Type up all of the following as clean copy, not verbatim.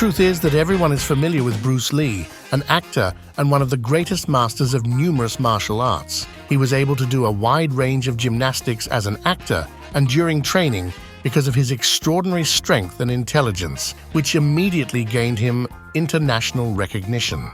truth is that everyone is familiar with Bruce Lee, an actor and one of the greatest masters of numerous martial arts. He was able to do a wide range of gymnastics as an actor and during training because of his extraordinary strength and intelligence, which immediately gained him international recognition.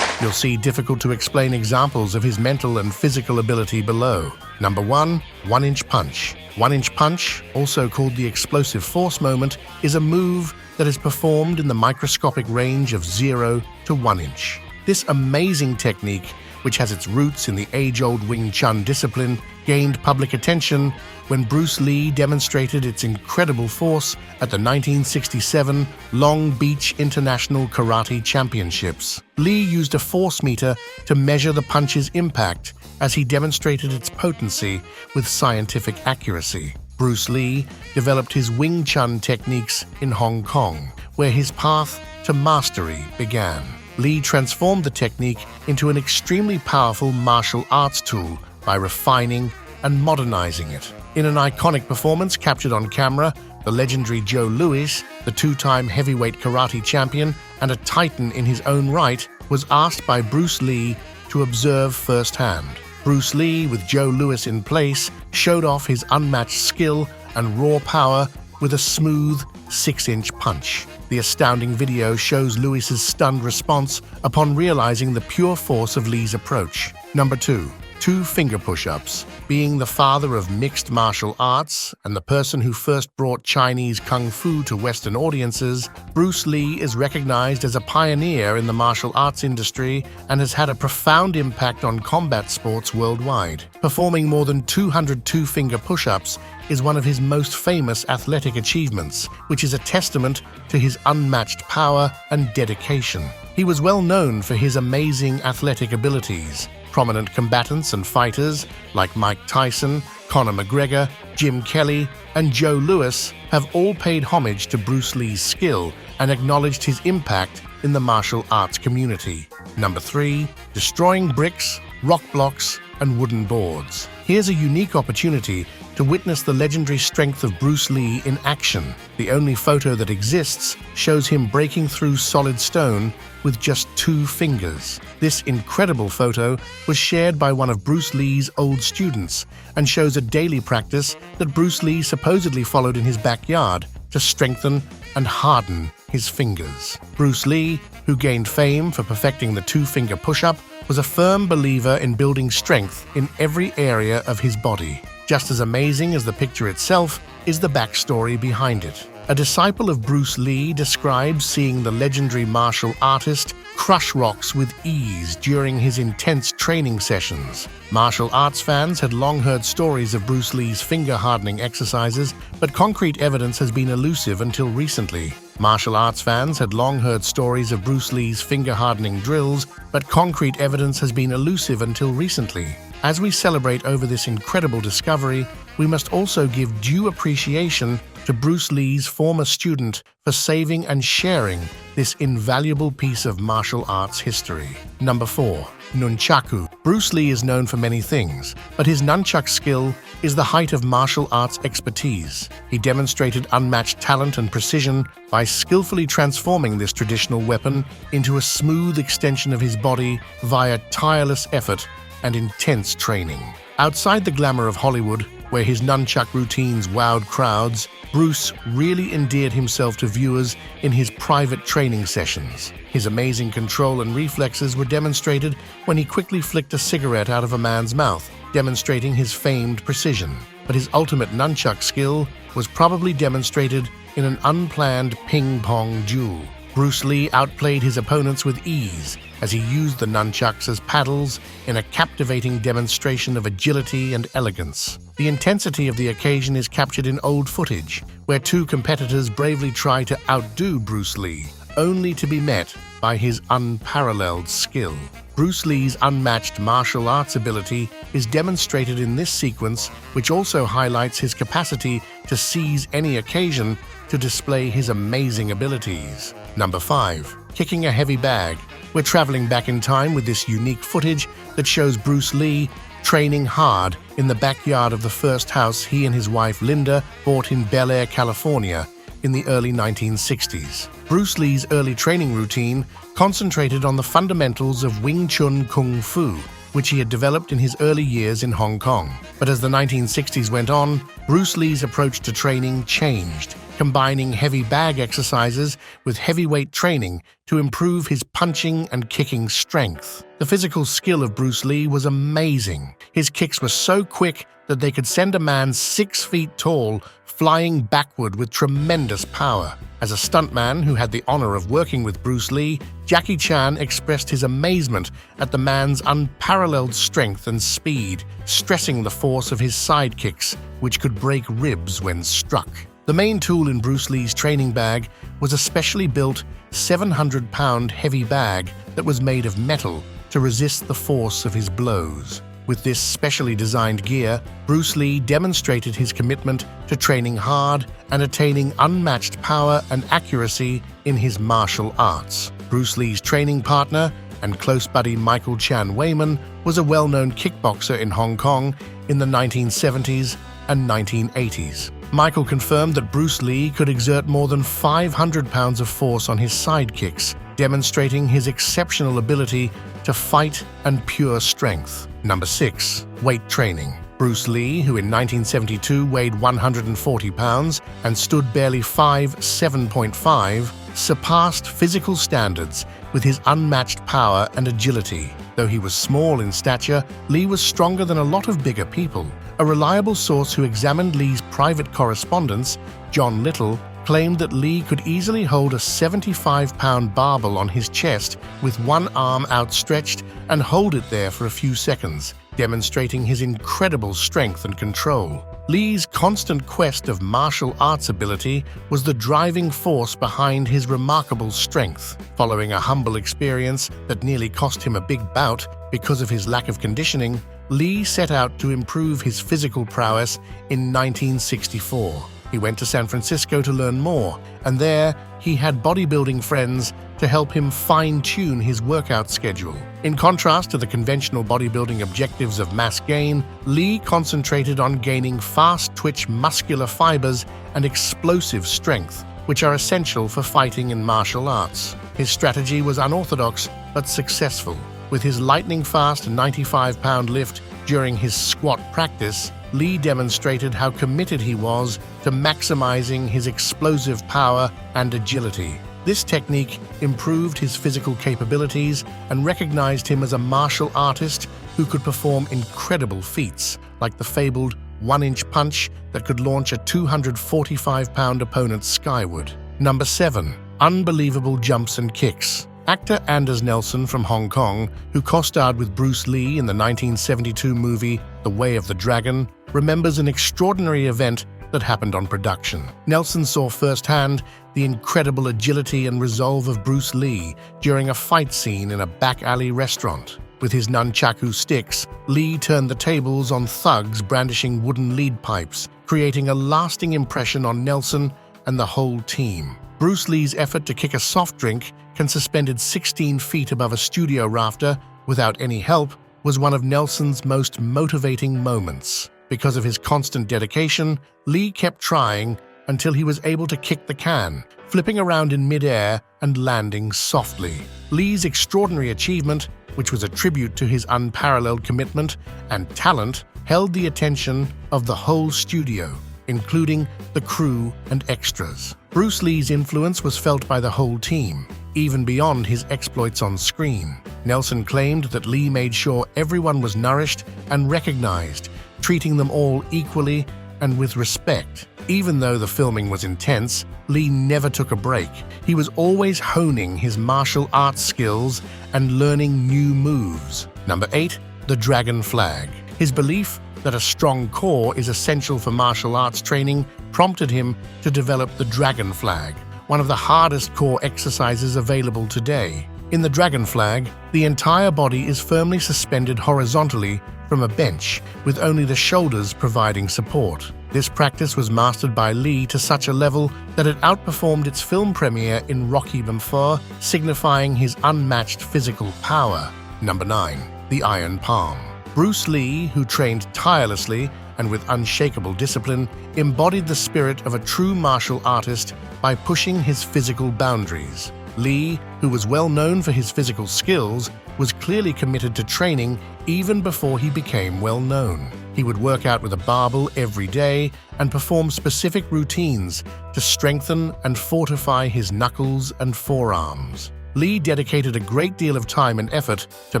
You'll see difficult-to-explain examples of his mental and physical ability below. Number 1. One-inch punch. One-inch punch, also called the explosive force moment, is a move that is performed in the microscopic range of 0 to 1 inch. This amazing technique, which has its roots in the age-old Wing Chun discipline, gained public attention when Bruce Lee demonstrated its incredible force at the 1967 Long Beach International Karate Championships. Lee used a force meter to measure the punch's impact as he demonstrated its potency with scientific accuracy. Bruce Lee developed his Wing Chun techniques in Hong Kong, where his path to mastery began. Lee transformed the technique into an extremely powerful martial arts tool by refining and modernizing it. In an iconic performance captured on camera, the legendary Joe Louis, the two-time heavyweight karate champion and a titan in his own right, was asked by Bruce Lee to observe firsthand. Bruce Lee, with Joe Louis in place, showed off his unmatched skill and raw power with a smooth 6-inch punch. The astounding video shows Louis's stunned response upon realizing the pure force of Lee's approach. Number 2. Two-finger push-ups. Being the father of mixed martial arts and the person who first brought Chinese kung fu to Western audiences, Bruce Lee is recognized as a pioneer in the martial arts industry and has had a profound impact on combat sports worldwide. Performing more than 200 two-finger push-ups is one of his most famous athletic achievements, which is a testament to his unmatched power and dedication. He was well known for his amazing athletic abilities. Prominent combatants and fighters like Mike Tyson, Conor McGregor, Jim Kelly, and Joe Louis have all paid homage to Bruce Lee's skill and acknowledged his impact in the martial arts community. Number 3. Destroying bricks, rock blocks, and wooden boards. Here's a unique opportunity to witness the legendary strength of Bruce Lee in action. The only photo that exists shows him breaking through solid stone with just 2 fingers. This incredible photo was shared by one of Bruce Lee's old students and shows a daily practice that Bruce Lee supposedly followed in his backyard to strengthen and harden his fingers. Bruce Lee, who gained fame for perfecting the 2-finger push-up, was a firm believer in building strength in every area of his body. Just as amazing as the picture itself is the backstory behind it. A disciple of Bruce Lee describes seeing the legendary martial artist crush rocks with ease during his intense training sessions. Martial arts fans had long heard stories of Bruce Lee's finger-hardening exercises, but concrete evidence has been elusive until recently. Martial arts fans had long heard stories of Bruce Lee's finger-hardening drills, but concrete evidence has been elusive until recently. As we celebrate over this incredible discovery, we must also give due appreciation to Bruce Lee's former student for saving and sharing this invaluable piece of martial arts history. Number 4. Nunchaku. Bruce Lee is known for many things, but his nunchuck skill is the height of martial arts expertise. He demonstrated unmatched talent and precision by skillfully transforming this traditional weapon into a smooth extension of his body via tireless effort and intense training. Outside the glamour of Hollywood, where his nunchuck routines wowed crowds, Bruce really endeared himself to viewers in his private training sessions. His amazing control and reflexes were demonstrated when he quickly flicked a cigarette out of a man's mouth, demonstrating his famed precision. But his ultimate nunchuck skill was probably demonstrated in an unplanned ping-pong duel. Bruce Lee outplayed his opponents with ease as he used the nunchucks as paddles in a captivating demonstration of agility and elegance. The intensity of the occasion is captured in old footage, where 2 competitors bravely try to outdo Bruce Lee, only to be met by his unparalleled skill. Bruce Lee's unmatched martial arts ability is demonstrated in this sequence, which also highlights his capacity to seize any occasion to display his amazing abilities. Number 5. Kicking a heavy bag. We're traveling back in time with this unique footage that shows Bruce Lee training hard in the backyard of the first house he and his wife Linda bought in Bel Air, California in the early 1960s. Bruce Lee's early training routine concentrated on the fundamentals of Wing Chun Kung Fu, which he had developed in his early years in Hong Kong. But as the 1960s went on, Bruce Lee's approach to training changed, combining heavy bag exercises with heavyweight training to improve his punching and kicking strength. The physical skill of Bruce Lee was amazing. His kicks were so quick that they could send a man 6 feet tall flying backward with tremendous power. As a stuntman who had the honor of working with Bruce Lee, Jackie Chan expressed his amazement at the man's unparalleled strength and speed, stressing the force of his side kicks, which could break ribs when struck. The main tool in Bruce Lee's training bag was a specially built 700-pound heavy bag that was made of metal to resist the force of his blows. With this specially designed gear, Bruce Lee demonstrated his commitment to training hard and attaining unmatched power and accuracy in his martial arts. Bruce Lee's training partner and close buddy Michael Chan Wayman was a well-known kickboxer in Hong Kong in the 1970s and 1980s. Michael confirmed that Bruce Lee could exert more than 500 pounds of force on his side kicks, demonstrating his exceptional ability to fight and pure strength. Number 6. Weight training. Bruce Lee, who in 1972 weighed 140 pounds and stood barely 5'7.5", surpassed physical standards with his unmatched power and agility. Though he was small in stature, Lee was stronger than a lot of bigger people. A reliable source who examined Lee's private correspondence, John Little, claimed that Lee could easily hold a 75-pound barbell on his chest with one arm outstretched and hold it there for a few seconds, demonstrating his incredible strength and control. Lee's constant quest of martial arts ability was the driving force behind his remarkable strength. Following a humble experience that nearly cost him a big bout because of his lack of conditioning, Lee set out to improve his physical prowess in 1964. He went to San Francisco to learn more, and there he had bodybuilding friends to help him fine-tune his workout schedule. In contrast to the conventional bodybuilding objectives of mass gain, Lee concentrated on gaining fast-twitch muscular fibers and explosive strength, which are essential for fighting in martial arts. His strategy was unorthodox but successful. With his lightning-fast 95-pound lift during his squat practice, Lee demonstrated how committed he was to maximizing his explosive power and agility. This technique improved his physical capabilities and recognized him as a martial artist who could perform incredible feats, like the fabled one-inch punch that could launch a 245-pound opponent skyward. Number 7. Unbelievable jumps and kicks. Actor Anders Nelson from Hong Kong, who co-starred with Bruce Lee in the 1972 movie The Way of the Dragon, remembers an extraordinary event that happened on production. Nelson saw firsthand the incredible agility and resolve of Bruce Lee during a fight scene in a back alley restaurant. With his nunchaku sticks, Lee turned the tables on thugs brandishing wooden lead pipes, creating a lasting impression on Nelson and the whole team. Bruce Lee's effort to kick a soft drink can suspended 16 feet above a studio rafter without any help was one of Nelson's most motivating moments. Because of his constant dedication, Lee kept trying until he was able to kick the can, flipping around in mid-air and landing softly. Lee's extraordinary achievement, which was a tribute to his unparalleled commitment and talent, held the attention of the whole studio, including the crew and extras. Bruce Lee's influence was felt by the whole team, even beyond his exploits on screen. Nelson claimed that Lee made sure everyone was nourished and recognized, treating them all equally and with respect. Even though the filming was intense, Lee never took a break. He was always honing his martial arts skills and learning new moves. Number 8. The Dragon Flag. His belief that a strong core is essential for martial arts training prompted him to develop the Dragon Flag, one of the hardest core exercises available today. In the Dragon Flag, the entire body is firmly suspended horizontally from a bench, with only the shoulders providing support. This practice was mastered by Lee to such a level that it outperformed its film premiere in Rocky Balboa, signifying his unmatched physical power. Number 9. The Iron Palm. Bruce Lee, who trained tirelessly and with unshakable discipline, embodied the spirit of a true martial artist by pushing his physical boundaries. Lee, who was well known for his physical skills, was clearly committed to training even before he became well known. He would work out with a barbell every day and perform specific routines to strengthen and fortify his knuckles and forearms. Lee dedicated a great deal of time and effort to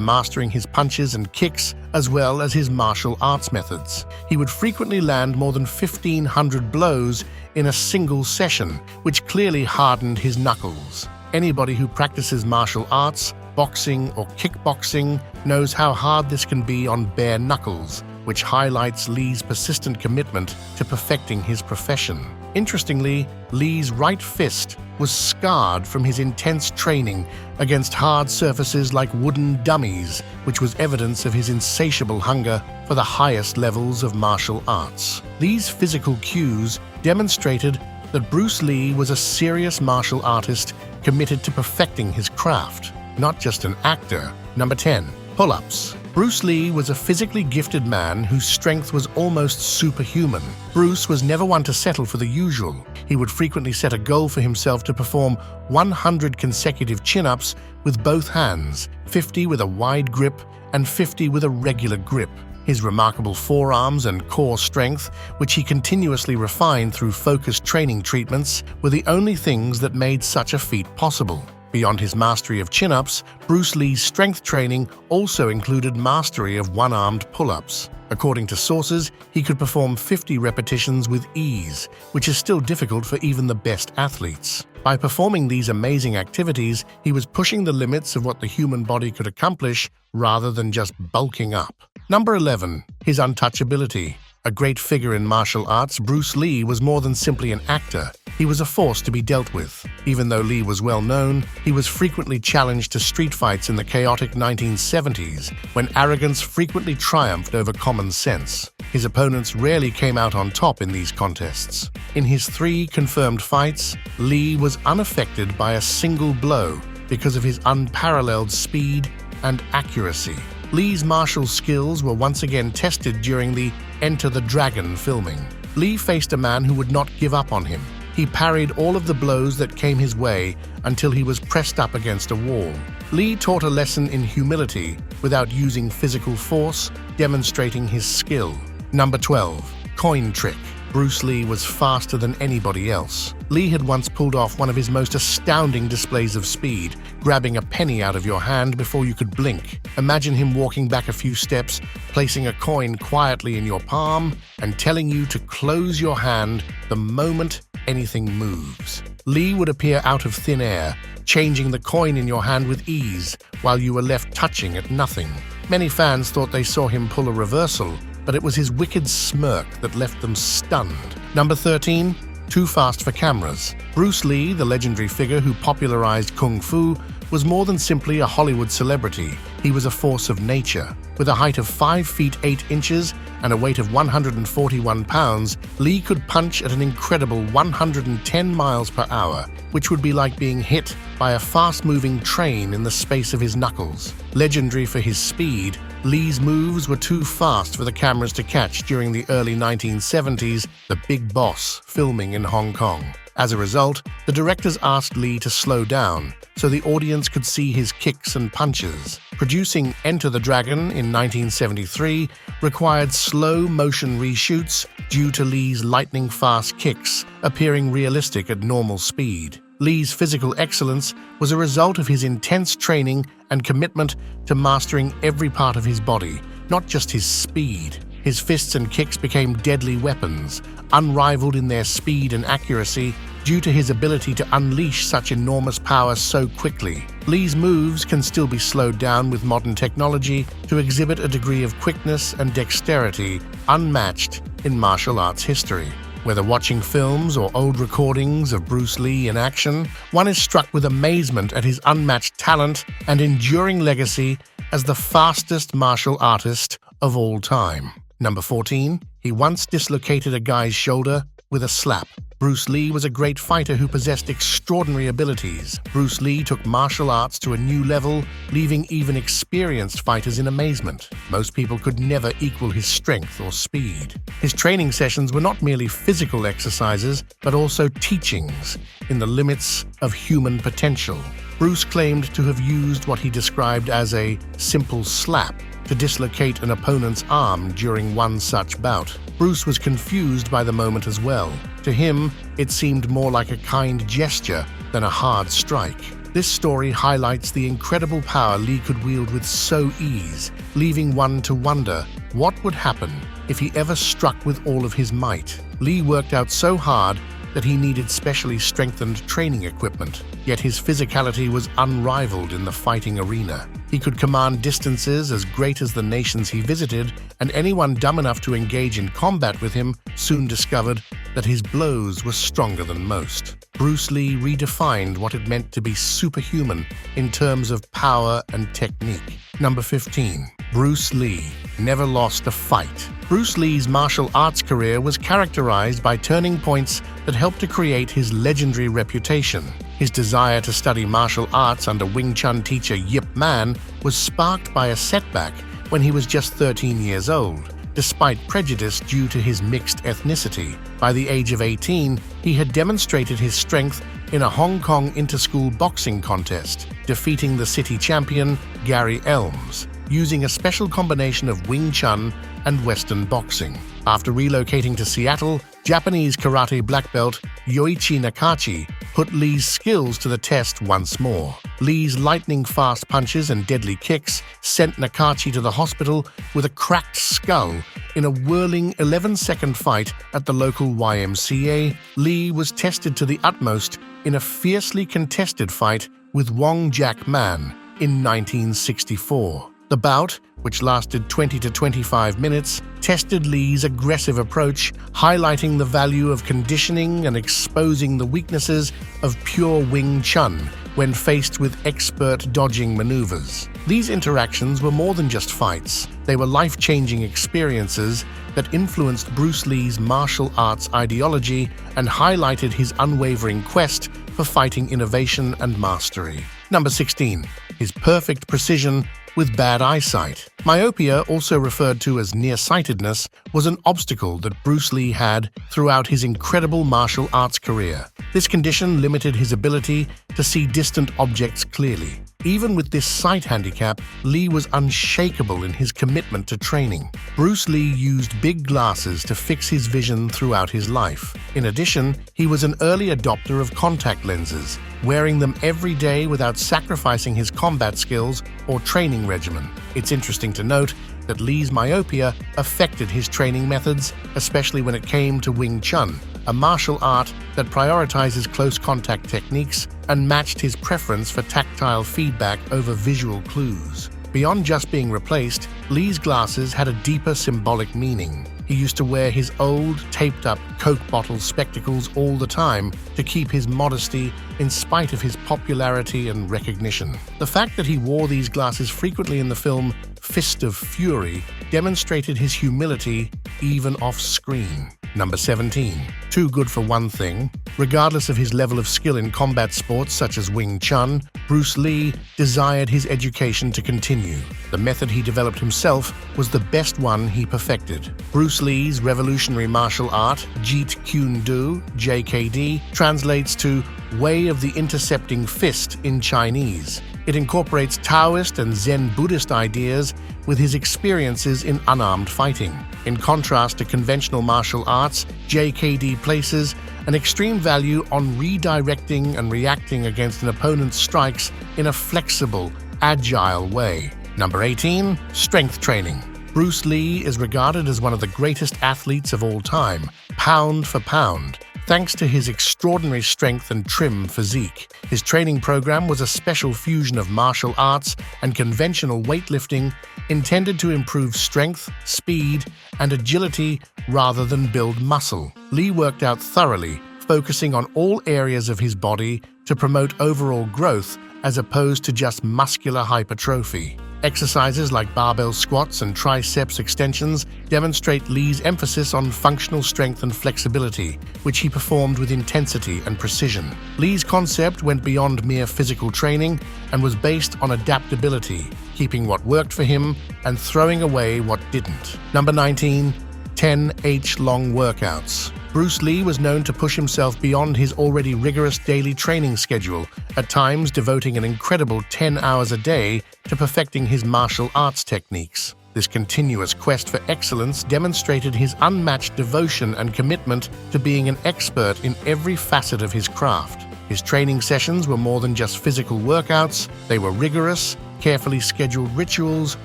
mastering his punches and kicks as well as his martial arts methods. He would frequently land more than 1,500 blows in a single session, which clearly hardened his knuckles. Anybody who practices martial arts, boxing or kickboxing knows how hard this can be on bare knuckles, which highlights Lee's persistent commitment to perfecting his profession. Interestingly, Lee's right fist was scarred from his intense training against hard surfaces like wooden dummies, which was evidence of his insatiable hunger for the highest levels of martial arts. These physical cues demonstrated that Bruce Lee was a serious martial artist committed to perfecting his craft, not just an actor. Number 10. Pull-ups. Bruce Lee was a physically gifted man whose strength was almost superhuman. Bruce was never one to settle for the usual. He would frequently set a goal for himself to perform 100 consecutive chin-ups with both hands, 50 with a wide grip and 50 with a regular grip. His remarkable forearms and core strength, which he continuously refined through focused training treatments, were the only things that made such a feat possible. Beyond his mastery of chin-ups, Bruce Lee's strength training also included mastery of one-armed pull-ups. According to sources, he could perform 50 repetitions with ease, which is still difficult for even the best athletes. By performing these amazing activities, he was pushing the limits of what the human body could accomplish rather than just bulking up. Number 11. His untouchability. A great figure in martial arts, Bruce Lee was more than simply an actor. He was a force to be dealt with. Even though Lee was well known, he was frequently challenged to street fights in the chaotic 1970s, when arrogance frequently triumphed over common sense. His opponents rarely came out on top in these contests. In his 3 confirmed fights, Lee was unaffected by a single blow because of his unparalleled speed and accuracy. Lee's martial skills were once again tested during the Enter the Dragon filming. Lee faced a man who would not give up on him. He parried all of the blows that came his way until he was pressed up against a wall. Lee taught a lesson in humility without using physical force, demonstrating his skill. Number 12. Coin trick. Bruce Lee was faster than anybody else. Lee had once pulled off one of his most astounding displays of speed, grabbing a penny out of your hand before you could blink. Imagine him walking back a few steps, placing a coin quietly in your palm, and telling you to close your hand the moment anything moves. Lee would appear out of thin air, changing the coin in your hand with ease, while you were left touching at nothing. Many fans thought they saw him pull a reversal, but it was his wicked smirk that left them stunned. Number 13. Too fast for cameras. Bruce Lee, the legendary figure who popularized Kung Fu, was more than simply a Hollywood celebrity. He was a force of nature. With a height of 5 feet 8 inches and a weight of 141 pounds, Lee could punch at an incredible 110 miles per hour, which would be like being hit by a fast-moving train in the space of his knuckles. Legendary for his speed, Lee's moves were too fast for the cameras to catch during the early 1970s, The Big Boss filming in Hong Kong. As a result, the directors asked Lee to slow down so the audience could see his kicks and punches. Producing Enter the Dragon in 1973 required slow-motion reshoots due to Lee's lightning-fast kicks appearing realistic at normal speed. Lee's physical excellence was a result of his intense training and commitment to mastering every part of his body, not just his speed. His fists and kicks became deadly weapons, unrivaled in their speed and accuracy due to his ability to unleash such enormous power so quickly. Lee's moves can still be slowed down with modern technology to exhibit a degree of quickness and dexterity unmatched in martial arts history. Whether watching films or old recordings of Bruce Lee in action, one is struck with amazement at his unmatched talent and enduring legacy as the fastest martial artist of all time. Number 14. He once dislocated a guy's shoulder with a slap. Bruce Lee was a great fighter who possessed extraordinary abilities. Bruce Lee took martial arts to a new level, leaving even experienced fighters in amazement. Most people could never equal his strength or speed. His training sessions were not merely physical exercises, but also teachings in the limits of human potential. Bruce claimed to have used what he described as a simple slap to dislocate an opponent's arm during one such bout. Bruce was confused by the moment as well. To him, it seemed more like a kind gesture than a hard strike. This story highlights the incredible power Lee could wield with so ease, leaving one to wonder what would happen if he ever struck with all of his might. Lee worked out so hard that he needed specially strengthened training equipment, yet his physicality was unrivaled in the fighting arena. He could command distances as great as the nations he visited, and anyone dumb enough to engage in combat with him soon discovered that his blows were stronger than most. Bruce Lee redefined what it meant to be superhuman in terms of power and technique. Number 15. Bruce Lee never lost a fight. Bruce Lee's martial arts career was characterized by turning points that helped to create his legendary reputation. His desire to study martial arts under Wing Chun teacher Yip Man was sparked by a setback when he was just 13 years old. Despite prejudice due to his mixed ethnicity, by the age of 18, he had demonstrated his strength in a Hong Kong inter-school boxing contest, defeating the city champion Gary Elms, using a special combination of Wing Chun and Western boxing. After relocating to Seattle, Japanese karate black belt Yoichi Nakachi put Lee's skills to the test once more. Lee's lightning-fast punches and deadly kicks sent Nakachi to the hospital with a cracked skull. In a whirling 11-second fight at the local YMCA, Lee was tested to the utmost in a fiercely contested fight with Wong Jack Man in 1964. The bout, which lasted 20 to 25 minutes, tested Lee's aggressive approach, highlighting the value of conditioning and exposing the weaknesses of pure Wing Chun when faced with expert dodging maneuvers. These interactions were more than just fights. They were life-changing experiences that influenced Bruce Lee's martial arts ideology and highlighted his unwavering quest for fighting innovation and mastery. Number 16. His perfect precision with bad eyesight. Myopia, also referred to as nearsightedness, was an obstacle that Bruce Lee had throughout his incredible martial arts career. This condition limited his ability to see distant objects clearly. Even with this sight handicap, Lee was unshakable in his commitment to training. Bruce Lee used big glasses to fix his vision throughout his life. In addition, he was an early adopter of contact lenses, wearing them every day without sacrificing his combat skills or training regimen. It's interesting to note that Lee's myopia affected his training methods, especially when it came to Wing Chun, a martial art that prioritizes close contact techniques and matched his preference for tactile feedback over visual clues. Beyond just being replaced, Lee's glasses had a deeper symbolic meaning. He used to wear his old, taped-up Coke bottle spectacles all the time to keep his modesty in spite of his popularity and recognition. The fact that he wore these glasses frequently in the film Fist of Fury demonstrated his humility even off-screen. Number 17. Too good for one thing. Regardless of his level of skill in combat sports such as Wing Chun, Bruce Lee desired his education to continue. The method he developed himself was the best one he perfected. Bruce Lee's revolutionary martial art, Jeet Kune Do, JKD, translates to Way of the Intercepting Fist in Chinese. It incorporates Taoist and Zen Buddhist ideas with his experiences in unarmed fighting. In contrast to conventional martial arts, JKD places an extreme value on redirecting and reacting against an opponent's strikes in a flexible, agile way. Number 18. Strength training. Bruce Lee is regarded as one of the greatest athletes of all time, pound for pound, thanks to his extraordinary strength and trim physique. His training program was a special fusion of martial arts and conventional weightlifting intended to improve strength, speed, and agility rather than build muscle. Lee worked out thoroughly, focusing on all areas of his body to promote overall growth as opposed to just muscular hypertrophy. Exercises like barbell squats and triceps extensions demonstrate Lee's emphasis on functional strength and flexibility, which he performed with intensity and precision. Lee's concept went beyond mere physical training and was based on adaptability, keeping what worked for him and throwing away what didn't. Number 19. 10 H-long workouts. Bruce Lee was known to push himself beyond his already rigorous daily training schedule, at times devoting an incredible 10 hours a day to perfecting his martial arts techniques. This continuous quest for excellence demonstrated his unmatched devotion and commitment to being an expert in every facet of his craft. His training sessions were more than just physical workouts. They were rigorous, carefully scheduled rituals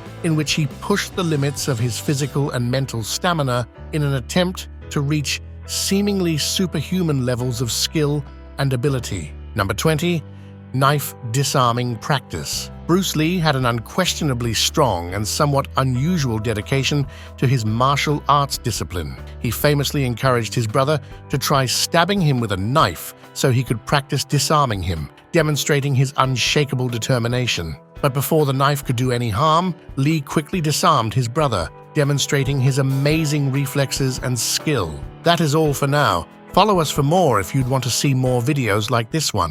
in which he pushed the limits of his physical and mental stamina in an attempt to reach seemingly superhuman levels of skill and ability. Number 20. Knife disarming practice. Bruce Lee had an unquestionably strong and somewhat unusual dedication to his martial arts discipline. He famously encouraged his brother to try stabbing him with a knife so he could practice disarming him, demonstrating his unshakable determination. But before the knife could do any harm, Lee quickly disarmed his brother, demonstrating his amazing reflexes and skill. That is all for now. Follow us for more if you'd want to see more videos like this one.